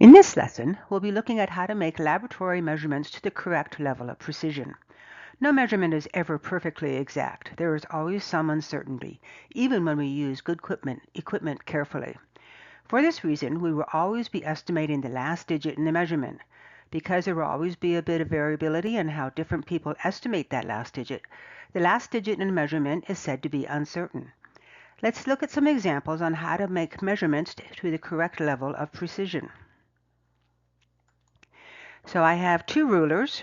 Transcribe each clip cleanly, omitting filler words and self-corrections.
In this lesson, we'll be looking at how to make laboratory measurements to the correct level of precision. No measurement is ever perfectly exact. There is always some uncertainty, even when we use good equipment carefully. For this reason, we will always be estimating the last digit in the measurement. Because there will always be a bit of variability in how different people estimate that last digit, the last digit in a measurement is said to be uncertain. Let's look at some examples on how to make measurements to the correct level of precision. So I have two rulers,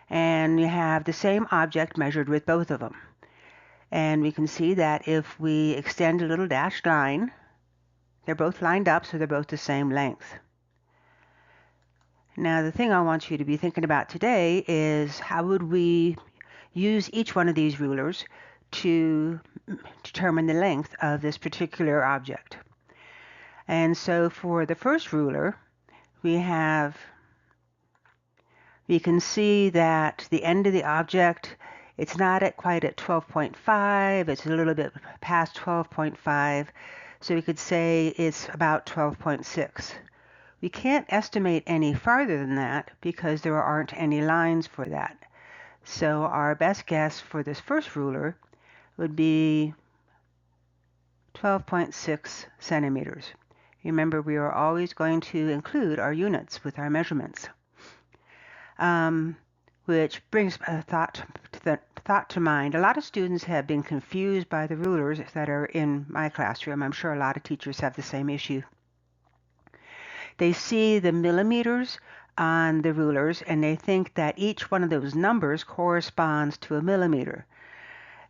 and you have the same object measured with both of them. And we can see that if we extend a little dashed line, they're both lined up, so they're both the same length. Now, the thing I want you to be thinking about today is how would we use each one of these rulers to determine the length of this particular object. And so for the first ruler, we can see that the end of the object, it's not quite at 12.5, it's a little bit past 12.5, so we could say it's about 12.6. We can't estimate any farther than that because there aren't any lines for that. So our best guess for this first ruler would be 12.6 centimeters. Remember, we are always going to include our units with our measurements. Which brings a thought to mind. A lot of students have been confused by the rulers that are in my classroom. I'm sure a lot of teachers have the same issue. They see the millimeters on the rulers and they think that each one of those numbers corresponds to a millimeter.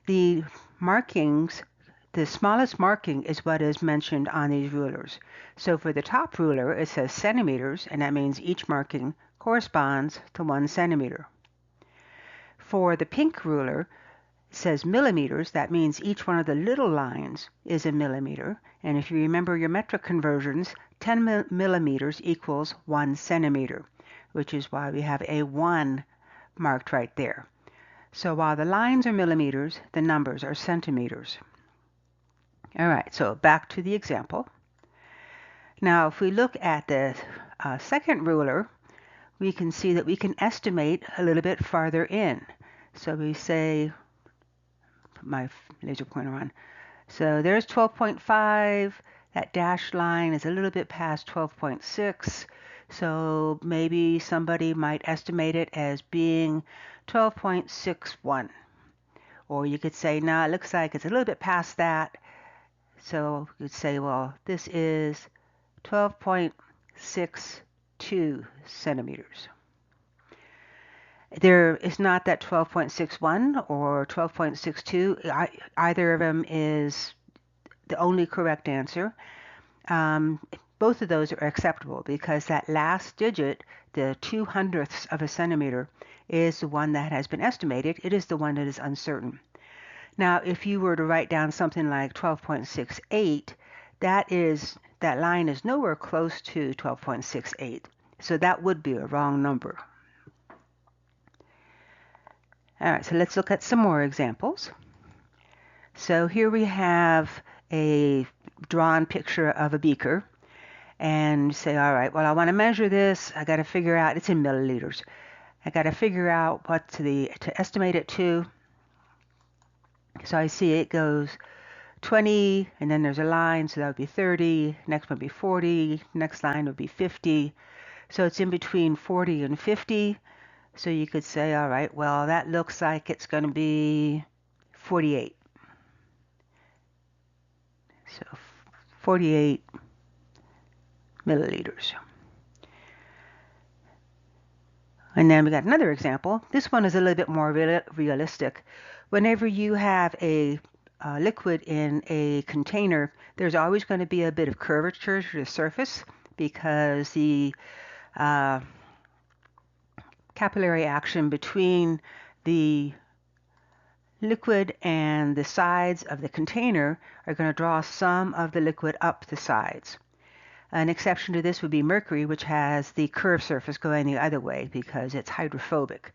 The markings, the smallest marking is what is mentioned on these rulers. So for the top ruler, it says centimeters, and that means each marking corresponds to 1 centimeter. For the pink ruler, it says millimeters. That means each one of the little lines is a millimeter. And if you remember your metric conversions, 10 millimeters equals 1 centimeter, which is why we have a 1 marked right there. So while the lines are millimeters, the numbers are centimeters. All right, so back to the example. Now, if we look at the second ruler, we can see that we can estimate a little bit farther in. So we say, put my laser pointer on. So there's 12.5. That dashed line is a little bit past 12.6. So maybe somebody might estimate it as being 12.61. Or you could say, no, it looks like it's a little bit past that. So you could say, well, this is 12.62 centimeters. There is not that 12.61 or 12.62. Either of them is the only correct answer. Both of those are acceptable because that last digit, the 2/100ths of a centimeter, is the one that has been estimated. It is the one that is uncertain. Now, if you were to write down something like 12.68, that line is nowhere close to 12.68. So that would be a wrong number. All right, so let's look at some more examples. So here we have a drawn picture of a beaker, and say, all right, well, I want to measure this. I got to figure out, it's in milliliters. I got to figure out what to estimate it to. So I see it goes 20, and then there's a line, so that would be 30. Next one would be 40. Next line would be 50. So it's in between 40 and 50. So you could say, all right, well, that looks like it's going to be 48. So 48 milliliters. And then we got another example. This one is a little bit more realistic. Whenever you have a liquid in a container, there's always going to be a bit of curvature to the surface because the capillary action between the liquid and the sides of the container are going to draw some of the liquid up the sides. An exception to this would be mercury, which has the curved surface going the other way because it's hydrophobic.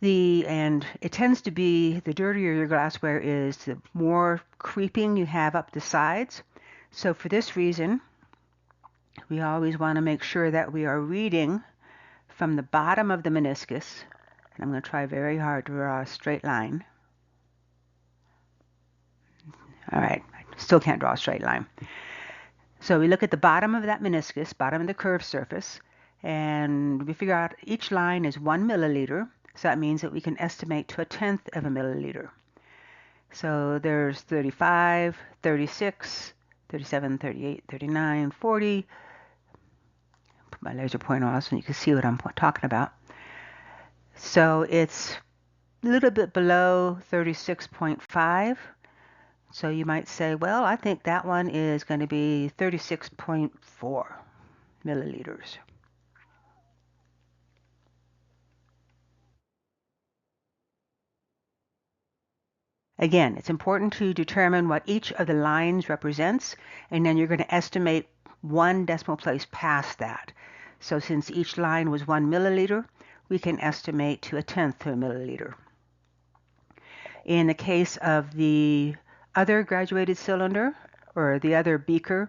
And it tends to be, the dirtier your glassware is, the more creeping you have up the sides. So for this reason, we always want to make sure that we are reading from the bottom of the meniscus. And I'm going to try very hard to draw a straight line. All right, I still can't draw a straight line. So we look at the bottom of that meniscus, bottom of the curved surface, and we figure out each line is 1 milliliter. So that means that we can estimate to 1/10 of a milliliter. So there's 35, 36, 37, 38, 39, 40. Put my laser pointer on so you can see what I'm talking about. So it's a little bit below 36.5. So you might say, well, I think that one is going to be 36.4 milliliters. Again, it's important to determine what each of the lines represents, and then you're going to estimate 1 decimal place past that. So since each line was 1 milliliter, we can estimate to 1/10 of a milliliter. In the case of the other graduated cylinder, or the other beaker,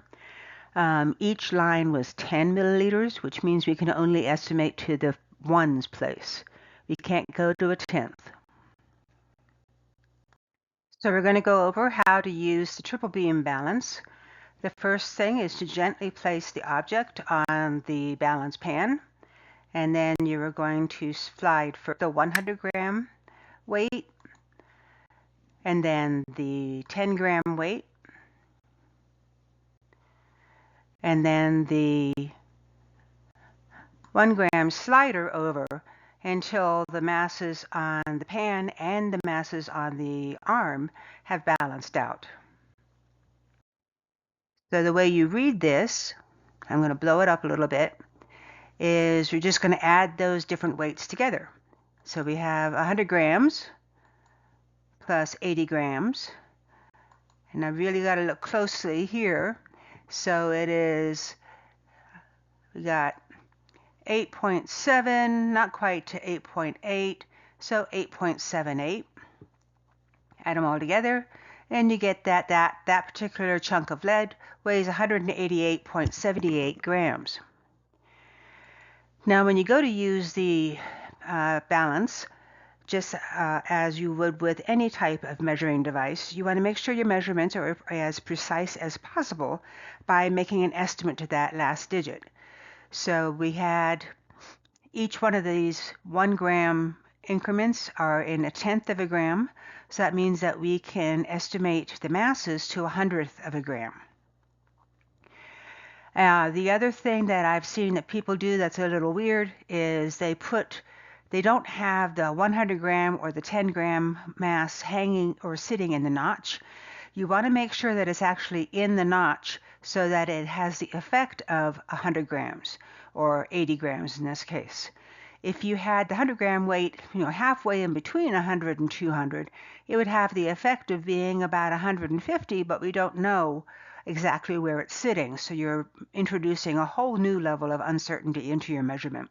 each line was 10 milliliters, which means we can only estimate to the ones place. We can't go to 1/10. So we're going to go over how to use the triple beam balance. The first thing is to gently place the object on the balance pan, and then you are going to slide for the 100-gram weight, and then the 10-gram weight, and then the 1-gram slider over until the masses on the pan and the masses on the arm have balanced out. So the way you read this, I'm going to blow it up a little bit, is you're just going to add those different weights together. So we have 100 grams plus 80 grams. And I really got to look closely here. So it is, we got 8.7, not quite to 8.8, so 8.78. Add them all together, and you get that particular chunk of lead weighs 188.78 grams. Now when you go to use the balance, just as you would with any type of measuring device, you want to make sure your measurements are as precise as possible by making an estimate to that last digit. So we had each one of these 1-gram increments are in 1/10 of a gram. So that means that we can estimate the masses to 100th of a gram. The other thing that I've seen that people do that's a little weird is they don't have the 100-gram or the 10-gram mass hanging or sitting in the notch. You want to make sure that it's actually in the notch so that it has the effect of 100 grams or 80 grams in this case. If you had the 100-gram weight, halfway in between 100 and 200, it would have the effect of being about 150, but we don't know exactly where it's sitting. So you're introducing a whole new level of uncertainty into your measurement.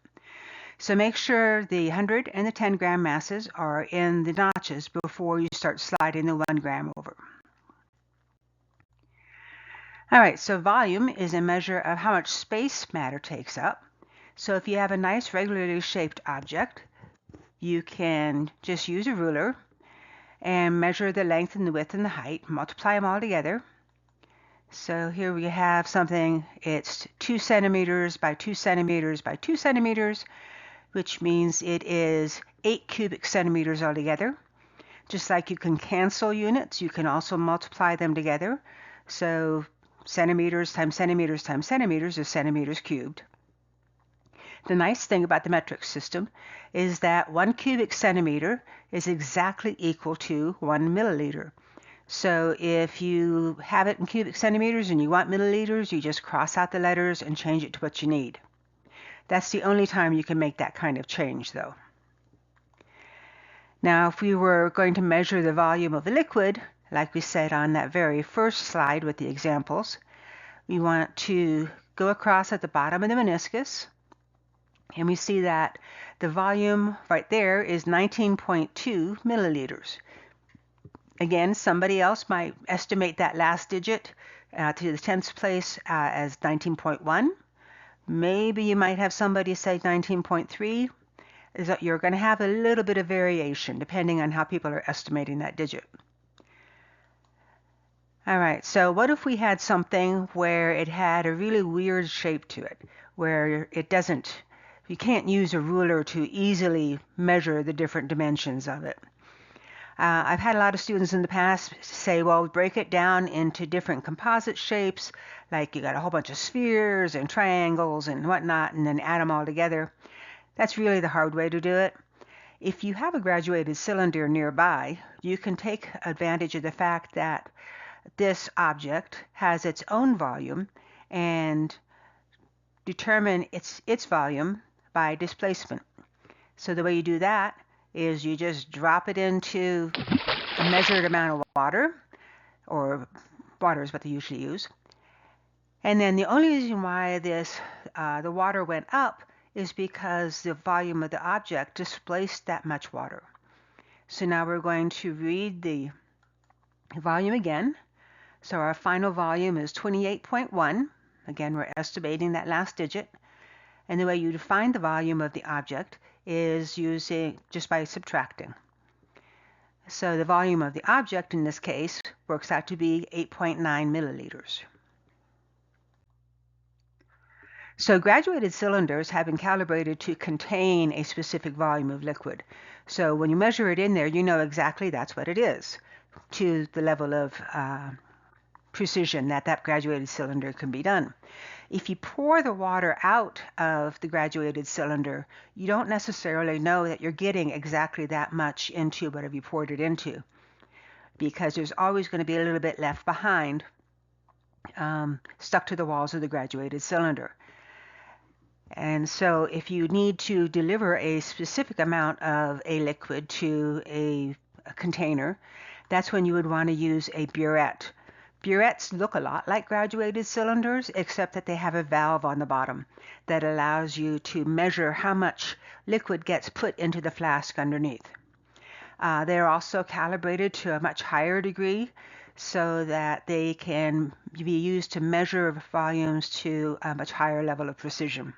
So make sure the 100 and the 10-gram masses are in the notches before you start sliding the 1 gram over. All right, so volume is a measure of how much space matter takes up. So if you have a nice regularly shaped object, you can just use a ruler and measure the length and the width and the height, multiply them all together. So here we have something, it's 2 centimeters by 2 centimeters by 2 centimeters, which means it is 8 cubic centimeters altogether. Just like you can cancel units, you can also multiply them together. So centimeters times centimeters times centimeters is centimeters cubed. The nice thing about the metric system is that 1 cubic centimeter is exactly equal to 1 milliliter. So if you have it in cubic centimeters and you want milliliters, you just cross out the letters and change it to what you need. That's the only time you can make that kind of change, though. Now, if we were going to measure the volume of a liquid, like we said on that very first slide with the examples, we want to go across at the bottom of the meniscus, and we see that the volume right there is 19.2 milliliters. Again, somebody else might estimate that last digit to the 10th place as 19.1. Maybe you might have somebody say 19.3. You're going to have a little bit of variation depending on how people are estimating that digit. All right, so what if we had something where it had a really weird shape to it, where you can't use a ruler to easily measure the different dimensions of it. I've had a lot of students in the past say, well, break it down into different composite shapes, like you got a whole bunch of spheres and triangles and whatnot, and then add them all together. That's really the hard way to do it. If you have a graduated cylinder nearby, you can take advantage of the fact that this object has its own volume and determine its volume by displacement. So the way you do that is you just drop it into a measured amount of water, or water is what they usually use. And then the only reason why the water went up is because the volume of the object displaced that much water. So now we're going to read the volume again. So our final volume is 28.1. Again, we're estimating that last digit. And the way you define the volume of the object is using just by subtracting. So the volume of the object in this case works out to be 8.9 milliliters. So graduated cylinders have been calibrated to contain a specific volume of liquid. So when you measure it in there, you know exactly that's what it is, to the level of precision that graduated cylinder can be done. If you pour the water out of the graduated cylinder, you don't necessarily know that you're getting exactly that much into whatever you poured it into, because there's always going to be a little bit left behind, stuck to the walls of the graduated cylinder. And so if you need to deliver a specific amount of a liquid to a container, that's when you would want to use a burette. Burets look a lot like graduated cylinders, except that they have a valve on the bottom that allows you to measure how much liquid gets put into the flask underneath. They're also calibrated to a much higher degree so that they can be used to measure volumes to a much higher level of precision.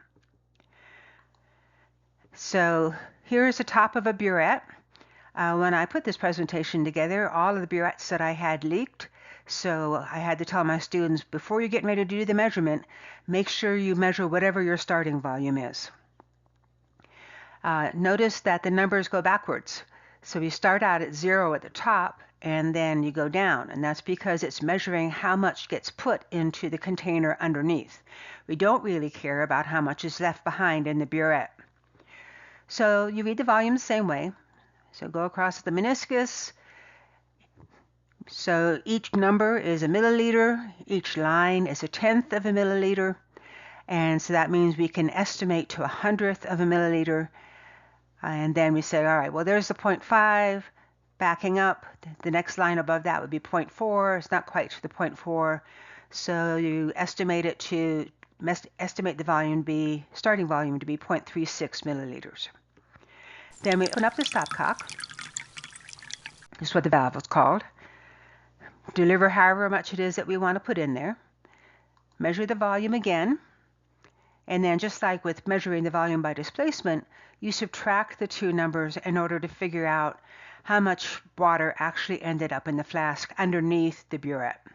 So here's the top of a burette. When I put this presentation together, all of the burettes that I had leaked. So I had to tell my students, before you're getting ready to do the measurement, make sure you measure whatever your starting volume is. Notice that the numbers go backwards. So you start out at 0 at the top, and then you go down. And that's because it's measuring how much gets put into the container underneath. We don't really care about how much is left behind in the burette. So you read the volume the same way. So go across the meniscus. So each number is a milliliter, each line is 1/10 of a milliliter, and so that means we can estimate to 100th of a milliliter, and then we say, all right, well, there's the 0.5, backing up, the next line above that would be 0.4, it's not quite to the 0.4, so you estimate the volume starting volume to be 0.36 milliliters. Then we open up the stopcock. This is what the valve is called. Deliver however much it is that we want to put in there. Measure the volume again. And then just like with measuring the volume by displacement, you subtract the two numbers in order to figure out how much water actually ended up in the flask underneath the burette.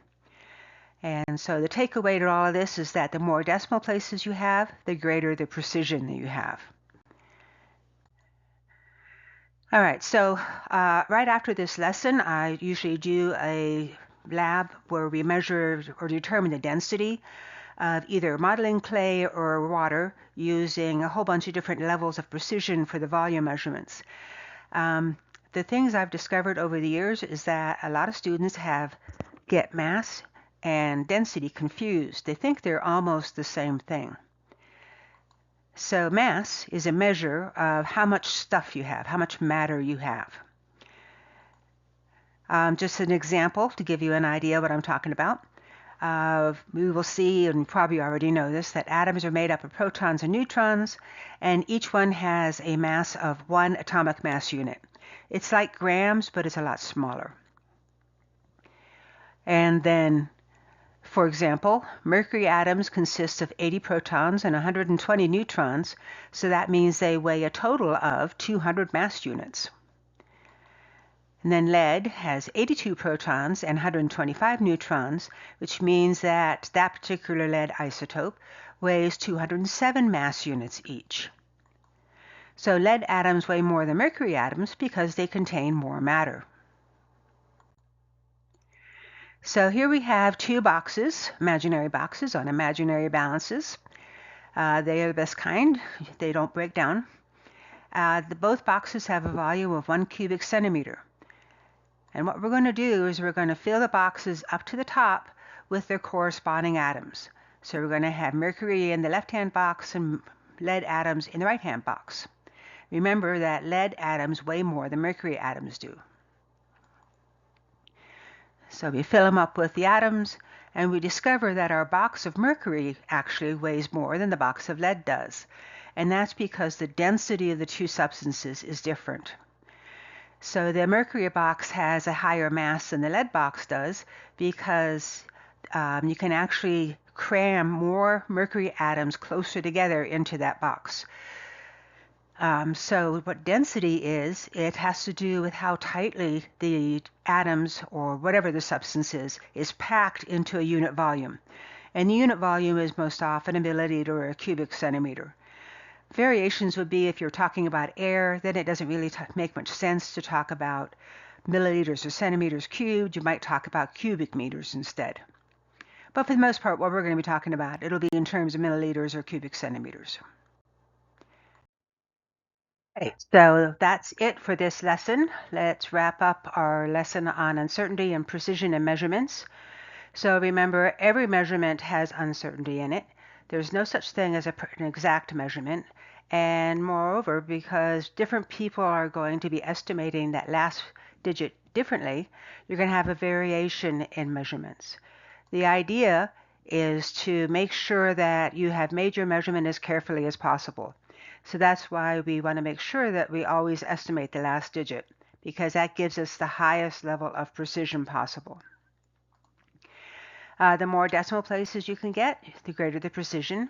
And so the takeaway to all of this is that the more decimal places you have, the greater the precision that you have. All right, so right after this lesson, I usually do a lab where we measure or determine the density of either modeling clay or water using a whole bunch of different levels of precision for the volume measurements. The things I've discovered over the years is that a lot of students get mass and density confused. They think they're almost the same thing. So mass is a measure of how much stuff you have, how much matter you have. Just an example to give you an idea what I'm talking about. We will see, and you probably already know this, that atoms are made up of protons and neutrons, and each one has a mass of 1 atomic mass unit. It's like grams, but it's a lot smaller. And then For example, mercury atoms consist of 80 protons and 120 neutrons, so that means they weigh a total of 200 mass units. And then lead has 82 protons and 125 neutrons, which means that that particular lead isotope weighs 207 mass units each. So lead atoms weigh more than mercury atoms because they contain more matter. So here we have two boxes, imaginary boxes on imaginary balances. They are the best kind. They don't break down. Both boxes have a volume of 1 cubic centimeter. And what we're going to do is we're going to fill the boxes up to the top with their corresponding atoms. So we're going to have mercury in the left-hand box and lead atoms in the right-hand box. Remember that lead atoms weigh more than mercury atoms do. So we fill them up with the atoms, and we discover that our box of mercury actually weighs more than the box of lead does. And that's because the density of the two substances is different. So the mercury box has a higher mass than the lead box does because you can actually cram more mercury atoms closer together into that box. So what density is, it has to do with how tightly the atoms, or whatever the substance is packed into a unit volume. And the unit volume is most often a milliliter or a cubic centimeter. Variations would be if you're talking about air, then it doesn't really make much sense to talk about milliliters or centimeters cubed. You might talk about cubic meters instead. But for the most part, what we're going to be talking about, it'll be in terms of milliliters or cubic centimeters. Okay, so that's it for this lesson. Let's wrap up our lesson on uncertainty and precision in measurements. So remember, every measurement has uncertainty in it. There's no such thing as an exact measurement. And moreover, because different people are going to be estimating that last digit differently, you're going to have a variation in measurements. The idea is to make sure that you have made your measurement as carefully as possible. So that's why we want to make sure that we always estimate the last digit, because that gives us the highest level of precision possible. The more decimal places you can get, the greater the precision.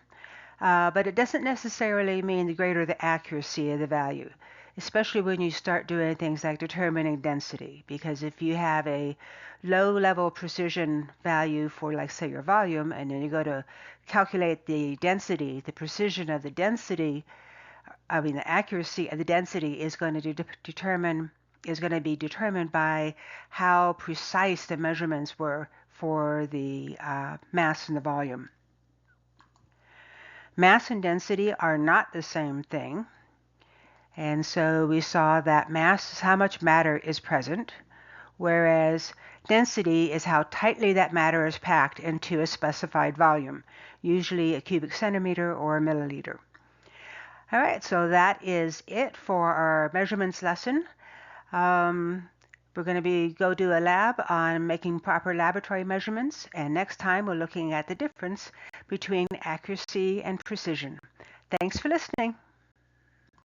But it doesn't necessarily mean the greater the accuracy of the value, especially when you start doing things like determining density. Because if you have a low-level precision value for, like, say, your volume, and then you go to calculate the density, the precision of the density, the accuracy of the density is going to be determined by how precise the measurements were for the mass and the volume. Mass and density are not the same thing. And so we saw that mass is how much matter is present, whereas density is how tightly that matter is packed into a specified volume, usually a cubic centimeter or a milliliter. All right, so that is it for our measurements lesson. We're going to go do a lab on making proper laboratory measurements, and next time we're looking at the difference between accuracy and precision. Thanks for listening.